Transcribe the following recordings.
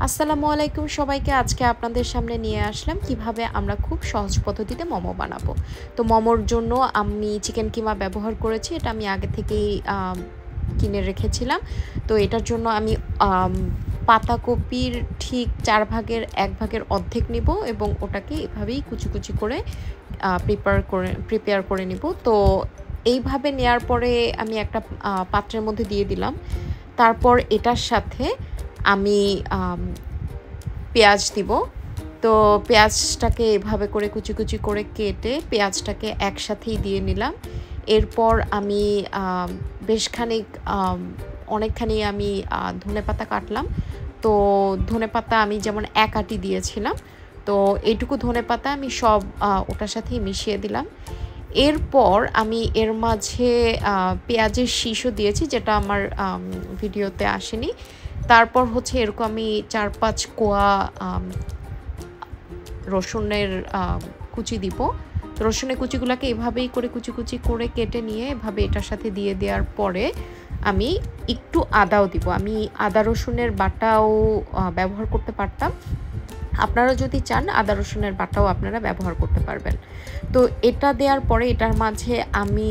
আসসালামু আলাইকুম সবাইকে। আজকে আপনাদের সামনে নিয়ে আসলাম কিভাবে আমরা খুব সহজ পদ্ধতিতে মোমো বানাবো। তো মোমোর জন্য আমি চিকেন কিমা ব্যবহার করেছি। এটা আমি আগে থেকেই কিনে রেখেছিলাম। তো এটার জন্য আমি আম পাতাকপির ঠিক ৪ ভাগের ১ ভাগের অর্ধেক নিব এবং ওটাকে এভাবেই কুচি, কুচি করে প্রিপেয়ার করে নিব। তো এইভাবে নেয়ার পরে আমি একটা পাত্রের মধ্যে দিয়ে দিলাম। তারপর এটার সাথে আমি পেঁয়াজ দিব। তো পেঁয়াজটাকে এভাবে করে কুচি, কুচি করে কেটে পেঁয়াজটাকে একসাথেই দিয়ে নিলাম। এরপর আমি বেশ অনেকখানি আমি ধনেপাতা কাটলাম। তো ধনেপাতা আমি যেমন ১ আঁটি দিয়েছিলাম। তো এইটুকু ধনেপাতা আমি সব ওটার সাথেই মিশিয়ে দিলাম। এরপর আমি এর মাঝে পেঁয়াজের শিশও দিয়েছি, যেটা আমার ভিডিওতে আসেনি। তারপর হচ্ছে এরকম আমি ৪-৫ কোয়া রসুনের কুচি দিব। রসুনের কুচিগুলোকে এভাবেই করে কুচি, কুচি করে কেটে নিয়ে এভাবে এটার সাথে দিয়ে দেওয়ার পরে আমি একটু আদাও দিব। আমি আদা রসুনের বাটাও ব্যবহার করতে পারতাম। আপনারা যদি চান আদা রসুনের বাটাও আপনারা ব্যবহার করতে পারবেন। তো এটা দেওয়ার পরে এটার মাঝে আমি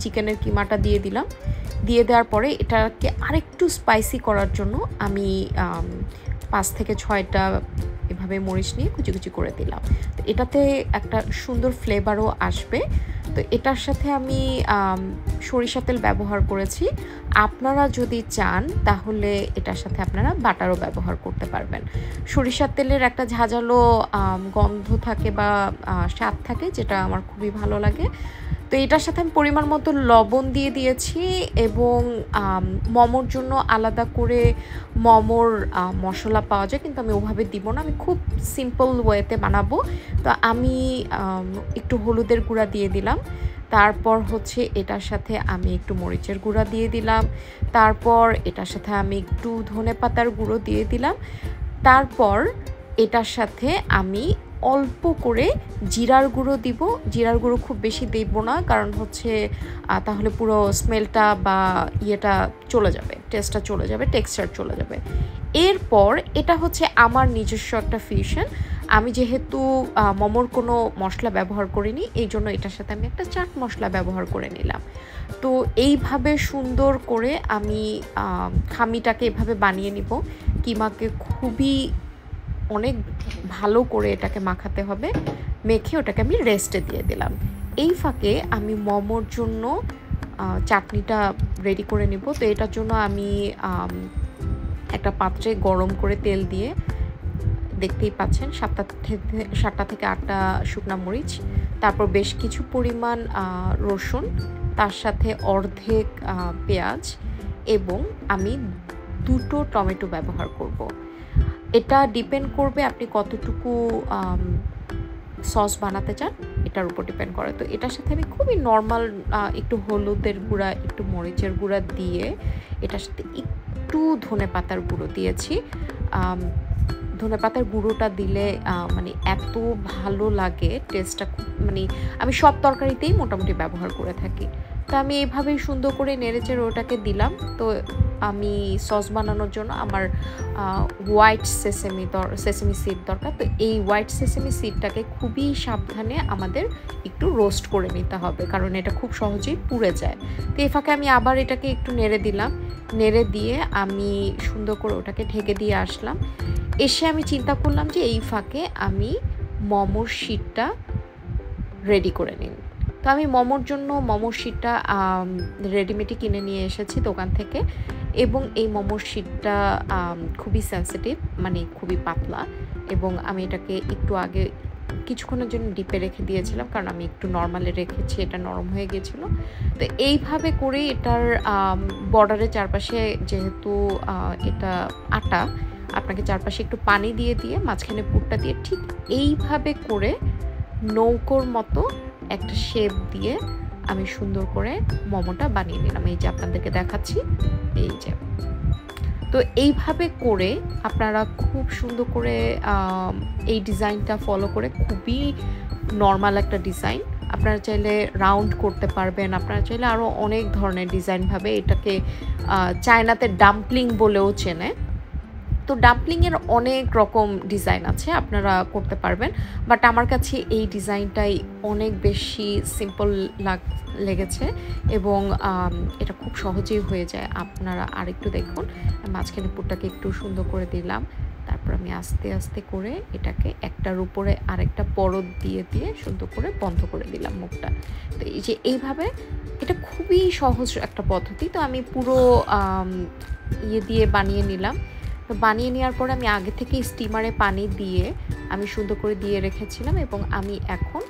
চিকেনের কিমাটা দিয়ে দিলাম। দিয়ে দেওয়ার পরে এটাকে আরেকটু স্পাইসি করার জন্য আমি ৫ থেকে ৬টা এভাবে মরিচ নিয়ে কুচি কুচি করে দিলাম। তো এটাতে একটা সুন্দর ফ্লেভারও আসবে। তো এটার সাথে আমি সরিষা তেল ব্যবহার করেছি। আপনারা যদি চান তাহলে এটার সাথে আপনারা বাটারও ব্যবহার করতে পারবেন। সরিষার তেলের একটা ঝাঁঝালো গন্ধ থাকে বা স্বাদ থাকে, যেটা আমার খুবই ভালো লাগে। তো এটার সাথে আমি পরিমাণ মতো লবণ দিয়ে দিয়েছি এবং মোমোর জন্য আলাদা করে মোমোর মশলা পাওয়া যায়, কিন্তু আমি ওভাবে দিব না। আমি খুব সিম্পল ওয়েতে বানাবো। তো আমি একটু হলুদের গুঁড়া দিয়ে দিলাম। তারপর হচ্ছে এটার সাথে আমি একটু মরিচের গুঁড়া দিয়ে দিলাম। তারপর এটার সাথে আমি একটু ধনেপাতার গুঁড়ো দিয়ে দিলাম। তারপর এটার সাথে আমি অল্প করে জিরার গুঁড়ো দিব। জিরার গুঁড়ো খুব বেশি দেব না, কারণ হচ্ছে তাহলে পুরো স্মেলটা বা ইয়েটা চলে যাবে, টেস্টটা চলে যাবে, টেক্সচার চলে যাবে। এরপর এটা হচ্ছে আমার নিজস্ব একটা ফিউশন। আমি যেহেতু মোমোর কোনো মশলা ব্যবহার করিনি, এই জন্য এটার সাথে আমি একটা চাট মশলা ব্যবহার করে নিলাম। তো এইভাবে সুন্দর করে আমি খামিটাকে এভাবে বানিয়ে নিব। কিমাকে খুবই অনেক ভালো করে এটাকে মাখাতে হবে। মেখে ওটাকে আমি রেস্টে দিয়ে দিলাম। এই ফাঁকে আমি মোমোর জন্য চাটনিটা রেডি করে নিব। তো এটার জন্য আমি একটা পাত্রে গরম করে তেল দিয়ে, দেখতেই পাচ্ছেন 7টা থেকে 8টা শুকনা মরিচ, তারপর বেশ কিছু পরিমাণ রসুন, তার সাথে অর্ধেক পেঁয়াজ এবং আমি 2টো টমেটো ব্যবহার করব। এটা ডিপেন্ড করবে আপনি কতটুকু সস বানাতে চান, এটার উপর ডিপেন্ড করে। তো এটার সাথে আমি খুবই নর্মাল একটু হলুদের গুঁড়া, একটু মরিচের গুঁড়া দিয়ে এটার সাথে একটু ধনেপাতার গুঁড়ো দিয়েছি। ধনেপাতার গুঁড়োটা দিলে মানে এত ভালো লাগে টেস্টটা, মানে আমি সব তরকারিতেই মোটামুটি ব্যবহার করে থাকি। তো আমি এইভাবেই সুন্দর করে নেড়েচেড়ে ওটাকে দিলাম। তো আমি সস বানানোর জন্য আমার হোয়াইট সেসেমি সিড দরকার। তো এই হোয়াইট সেসেমি সিডটাকে খুবই সাবধানে আমাদের একটু রোস্ট করে নিতে হবে, কারণ এটা খুব সহজেই পুড়ে যায়। তো এই ফাঁকে আমি আবার এটাকে একটু নেড়ে দিলাম। নেড়ে দিয়ে আমি সুন্দর করে ওটাকে ঢেকে দিয়ে আসলাম। এসে আমি চিন্তা করলাম যে এই ফাঁকে আমি মোমোর শিটটা রেডি করে নিই। তো আমি মোমোর জন্য মোমোর শিটটা রেডিমেডই কিনে নিয়ে এসেছি দোকান থেকে, এবং এই মোমোর শিটটা খুবই সেন্সিটিভ, মানে খুবই পাতলা, এবং আমি এটাকে একটু আগে কিছুক্ষণের জন্য ডিপে রেখে দিয়েছিলাম, কারণ আমি একটু নর্মালে রেখেছি, এটা নরম হয়ে গিয়েছিল। তো এইভাবে করে এটার বর্ডারের চারপাশে, যেহেতু এটা আটা, আপনাকে চারপাশে একটু পানি দিয়ে দিয়ে মাঝখানে পুরটা দিয়ে ঠিক এইভাবে করে নৌকোর মতো একটা শেপ দিয়ে আমি সুন্দর করে মোমোটা বানিয়ে নিলাম। এই যে আপনাদেরকে দেখাচ্ছি, এই যে। তো এইভাবে করে আপনারা খুব সুন্দর করে এই ডিজাইনটা ফলো করে, খুবই নর্মাল একটা ডিজাইন, আপনারা চাইলে রাউন্ড করতে পারবেন, আপনারা চাইলে আরও অনেক ধরনের ডিজাইনভাবে, এটাকে চায়নাতে ডাম্পলিং বলেও চেনে। তো ডাম্পলিংয়ের অনেক রকম ডিজাইন আছে, আপনারা করতে পারবেন, বাট আমার কাছে এই ডিজাইনটাই অনেক বেশি সিম্পল লেগেছে এবং এটা খুব সহজেই হয়ে যায়। আপনারা আরেকটু দেখুন, মাঝখানে পুরটাকে একটু সুন্দর করে দিলাম, তারপর আমি আস্তে আস্তে করে এটাকে একটার উপরে আরেকটা পরত দিয়ে দিয়ে সুন্দর করে বন্ধ করে দিলাম মুখটা। তো এই যে এইভাবে, এটা খুবই সহজ একটা পদ্ধতি। তো আমি পুরো দিয়ে বানিয়ে নিলাম। তো বানিয়ে নেওয়ার পরে আমি আগে থেকে স্টিমারে পানি দিয়ে আমি সুন্দর করে দিয়ে রেখেছিলাম এবং আমি এখন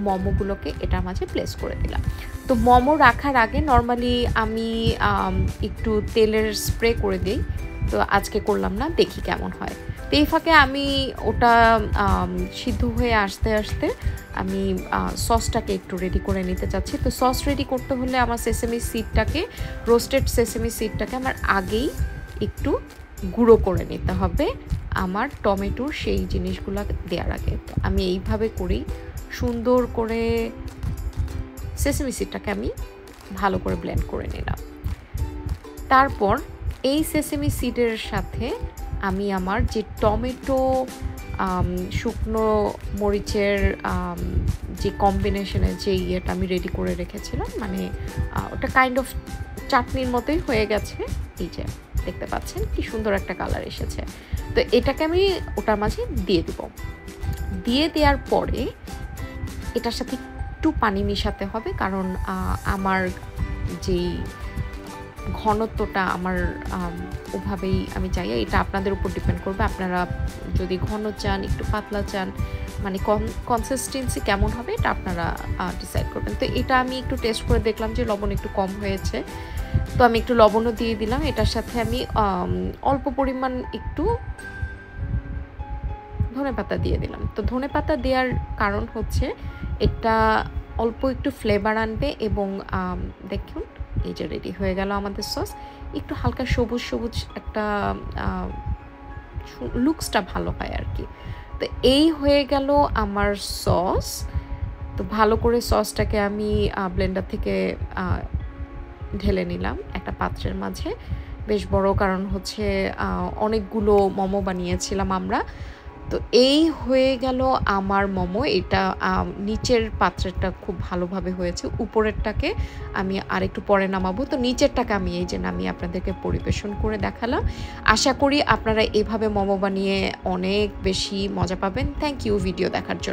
মোমোগুলোকে এটার মাঝে প্লেস করে দিলাম। তো মোমো রাখার আগে নর্মালি আমি একটু তেলের স্প্রে করে দিই, তো আজকে করলাম না, দেখি কেমন হয়। তো এই ফাঁকে আমি ওটা সিদ্ধ হয়ে আসতে আসতে আমি সসটাকে একটু রেডি করে নিতে চাচ্ছি। তো সস রেডি করতে হলে আমার রোস্টেড সেসেমি সিডটাকে আমার আগেই একটু গুঁড়ো করে নিতে হবে আমার টমেটোর সেই জিনিসগুলো দেওয়ার আগে। তো আমি এইভাবে করেই সুন্দর করে সেসেমি সিডটাকে আমি ভালো করে ব্লেন্ড করে নিলাম। তারপর এই সেসেমি সিডের সাথে আমি আমার যে টমেটো শুকনো মরিচের যে কম্বিনেশনের যে ইয়েটা আমি রেডি করে রেখেছিলাম, মানে ওটা কাইন্ড অফ চাটনির মতোই হয়ে গেছে। এই যে দেখতে পাচ্ছেন কি সুন্দর একটা কালার এসেছে। তো এটাকে আমি ওটার মাঝে দিয়ে দিব। দিয়ে দেওয়ার পরে এটার সাথে একটু পানি মিশাতে হবে, কারণ আমার যেই ঘনত্বটা আমার ওভাবেই আমি চাই। এটা আপনাদের উপর ডিপেন্ড করবে, আপনারা যদি ঘন চান, একটু পাতলা চান, মানে কনসিস্টেন্সি কেমন হবে এটা আপনারা ডিসাইড করবেন। তো এটা আমি একটু টেস্ট করে দেখলাম যে লবণ একটু কম হয়েছে, তো আমি একটু লবণও দিয়ে দিলাম। এটার সাথে আমি অল্প পরিমাণ একটু ধনেপাতা দিয়ে দিলাম। তো ধনেপাতা দেওয়ার কারণ হচ্ছে এটা অল্প একটু ফ্লেভার আনবে এবং দেখুন এই যে রেডি হয়ে গেল আমাদের সস। একটু হালকা সবুজ সবুজ একটা লুকসটা ভালো হয় আর কি। তো এই হয়ে গেল আমার সস। তো ভালো করে সসটাকে আমি ব্লেন্ডার থেকে ঢেলে নিলাম একটা পাত্রের মাঝে, বেশ বড়, কারণ হচ্ছে অনেকগুলো মোমো বানিয়েছিলাম আমরা। তো এই হয়ে গেল আমার মোমো। এটা নিচের পাত্রটা খুব ভালোভাবে হয়েছে, উপরেরটাকে আমি আরেকটু পরে নামাবো। তো নিচেরটাকে আমি এই যে নামিয়ে আপনাদেরকে পরিবেশন করে দেখালাম। আশা করি আপনারা এভাবে মোমো বানিয়ে অনেক বেশি মজা পাবেন। থ্যাংক ইউ ভিডিও দেখার জন্য।